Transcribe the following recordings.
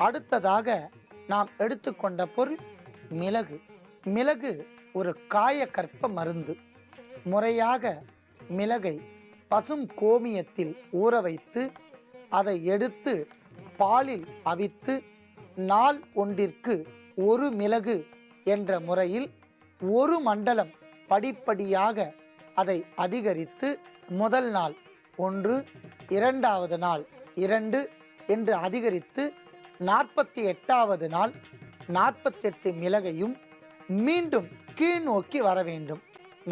அடுத்ததாக நாம் எடுத்துக்கொண்ட பொருள் மிளகு. மிளகு ஒரு காயகற்ப மருந்து. முறையாக மிளகை பசும் கோமியத்தில் ஊற வைத்து அதை எடுத்து பாலில் அவித்து நாள் ஒன்றிற்கு ஒரு மிளகு என்ற முறையில் ஒரு மண்டலம் படிப்படியாக அதை அதிகரித்து முதல் நாள் 1, இரண்டாவது நாள் 2 என்று அதிகரித்து 48வது நாள் 48 மிளகையும் மீண்டும் கீழ் நோக்கி வர வேண்டும்.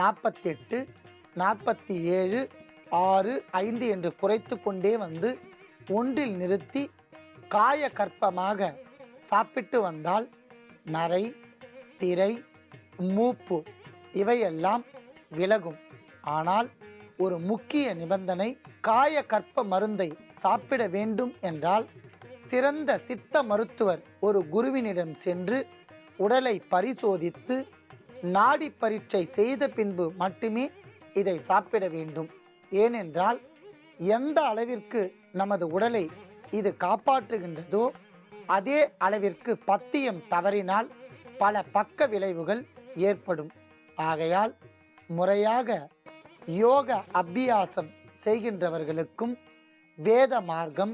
48, 47, 6, 5 என்று குறைத்து கொண்டே வந்து ஒன்றில் நிறுத்தி காயகற்பமாக சாப்பிட்டு வந்தால் நரை, திரை, மூப்பு இவையெல்லாம் விலகும். ஆனால் ஒரு முக்கிய நிபந்தனை, காயகற்ப மருந்தை சாப்பிட வேண்டும் என்றால் சிறந்த சித்த மருத்துவர் ஒரு குருவினிடம் சென்று உடலை பரிசோதித்து நாடி பரீட்சை செய்த பின்பு மட்டுமே இதை சாப்பிட வேண்டும். ஏனென்றால் எந்த அளவிற்கு நமது உடலை இது காப்பாற்றுகின்றதோ அதே அளவிற்கு பத்தியம் தவறினால் பல பக்க விளைவுகள் ஏற்படும். ஆகையால் முறையாக யோக அபியாசம் செய்கின்றவர்களுக்கும் வேத மார்க்கம்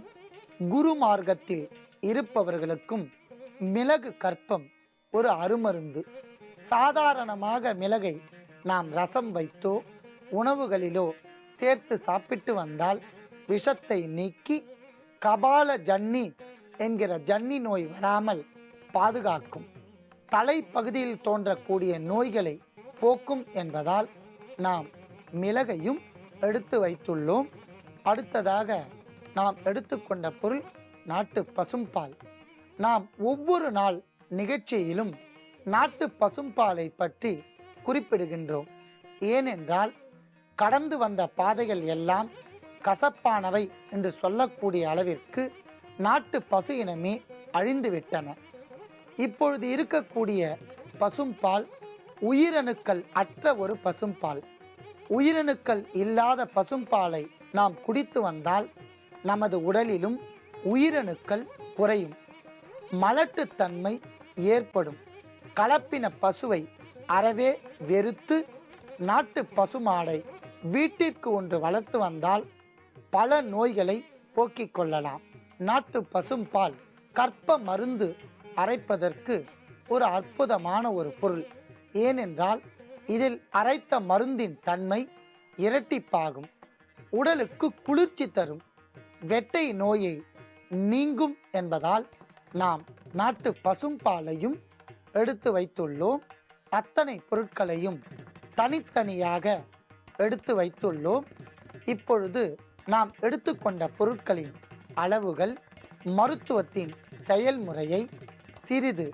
குரு மார்க்கத்தில் இருப்பவர்களுக்கும் மிளகு கற்பம் ஒரு அருமருந்து. சாதாரணமாக மிளகை நாம் ரசம் வைத்தோ உணவுகளிலோ சேர்த்து சாப்பிட்டு வந்தால் விஷத்தை நீக்கி கபால ஜன்னி என்கிற ஜன்னி நோய் வராமல் பாதுகாக்கும். தலைப்பகுதியில் தோன்றக்கூடிய நோய்களை போக்கும் என்பதால் நாம் மிளகையும் எடுத்து வைத்துள்ளோம். அடுத்ததாக நாம் எடுத்துக்கொண்ட பொருள் நாட்டு பசும்பால். நாம் ஒவ்வொரு நாள் நிகழ்ச்சியிலும் நாட்டு பசும்பாலை பற்றி குறிப்பிடுகின்றோம். ஏனென்றால் கடந்து வந்த பாதைகள் எல்லாம் கசப்பானவை என்று சொல்லக்கூடிய அளவிற்கு நாட்டு பசு இனமே அழிந்துவிட்டன. இப்பொழுது இருக்கக்கூடிய பசும்பால் உயிரணுக்கள் அற்ற ஒரு பசும்பால். உயிரணுக்கள் இல்லாத பசும்பாலை நாம் குடித்து வந்தால் நமது உடலிலும் உயிரணுக்கள் குறையும், மலட்டுத்தன்மை ஏற்படும். கலப்பின பசுவை அறவே வெறுத்து நாட்டு பசுமாடை வீட்டிற்கு ஒன்று வளர்த்து வந்தால் பல நோய்களை போக்கிக் கொள்ளலாம். நாட்டு பசும்பால் கற்ப மருந்து அரைப்பதற்கு ஒரு அற்புதமான ஒரு பொருள். ஏனென்றால் இதில் அரைத்த மருந்தின் தன்மை இரட்டிப்பாகும், உடலுக்கு குளிர்ச்சி தரும், வெட்டை நோயை நீங்கும் என்பதால் நாம் நாட்டு பசும்பாலையும் எடுத்து வைத்துள்ளோம். அத்தனை பொருட்களையும் தனித்தனியாக எடுத்து வைத்துள்ளோம். இப்பொழுது நாம் எடுத்துக்கொண்ட பொருட்களின் அளவுகள், மருத்துவத்தின் செயல்முறையை சிறிது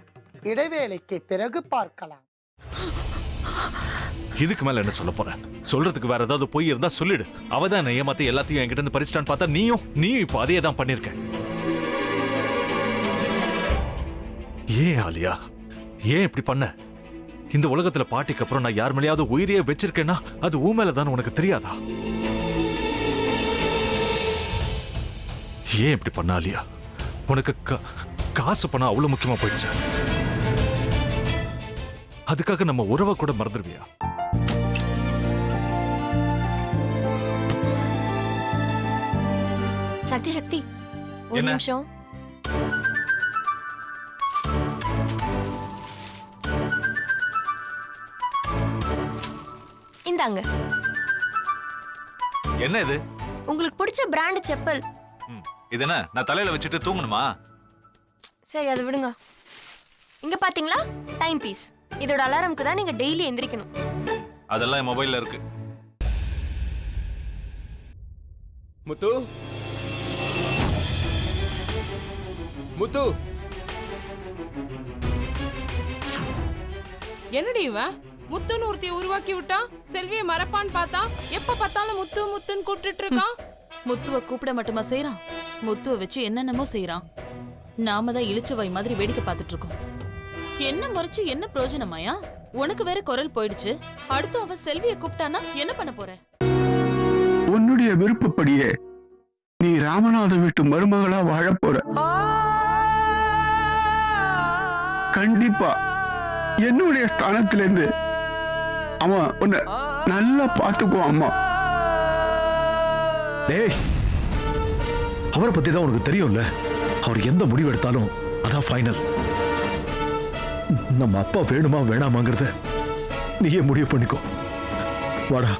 இடைவேளைக்கு பிறகு பார்க்கலாம். இதுக்கு மேல என்ன சொல்ல போற? சொல்றதுக்கு வேற ஏதாவது போய் இருந்தா சொல்லிடு. அவதான் என்ன ஏமாத்தி எல்லாத்தையும் என்கிட்ட இருந்து பறிச்சிட்டான்னு பார்த்தா நீயும் இப்போ அதே தான் பண்ணிருக்க. ஏன் ஆலியா, ஏன் இப்படி பண்ண? இந்த உலகத்துல பாட்டிக்கு அப்புறம் நான் யார் மேலேயாவது உயிரியே வச்சிருக்கேன்னா அது ஊ மேலதான் உனக்கு தெரியாதா? ஏன் இப்படி பண்ண ஆலியா? உனக்கு காசு பணம் அவ்வளவு முக்கியமா போயிடுச்சு. அதுக்காக நம்ம உறவை கூட மறந்துடுவியா? சக்தி சக்தி ஒரு நிமிஷம். இந்தாங்க. என்ன இது? உங்களுக்கு பிடிச்ச பிராண்ட் செப்பல். இது என்ன நான் தலையில வச்சுட்டு தூங்கணுமா? சரி அது விடுங்க. இங்க பாத்தீங்களா டைம் பீஸ். இதோட அலாரம்க்கு தான் நீங்க டெய்லி எந்திரிக்கணும். அதெல்லாம் மொபைல்ல இருக்கு. முத்து, முத்து, என்னடி இவன் முத்துன்னு ஒருத்தைய உருவாக்கி விட்டான். செல்வியை மறப்பான்னு பார்த்தா எப்ப பார்த்தாலும் முத்து முத்துன்னு கூப்பிட்டு இருக்கான். முத்துவ கூப்பிட மட்டுமா செய்யறான், முத்துவ வச்சு என்னென்னமோ செய்யறான். நாம தான் இழிச்சவாய் மாதிரி வேடிக்கை பார்த்துட்டு இருக்கோம். என்ன முறைச்சு என்ன பிரயோஜனமாயா? உனக்கு வேற குரல் போயிடுச்சு. அடுத்து அவ செல்வியை கூப்பிட்டானா என்ன பண்ண போற? உன்னுடைய விருப்பப்படியே நீ ராமநாத வீட்டு மருமகளா வாழ போற. கண்டிப்பா என்னுடைய ஸ்தானத்திலிருந்து அவன் உன்னை நல்லா பார்த்துக்குவான் அம்மா. டேய், அவரை பத்தி தான் உனக்கு தெரியும்ல. அவர் எந்த முடிவு எடுத்தாலும் அதான் ஃபைனல். நம்ம அப்பா வேணுமா வேணாமாங்கிறத நீயே முடிவு பண்ணிக்கோ. வாடா.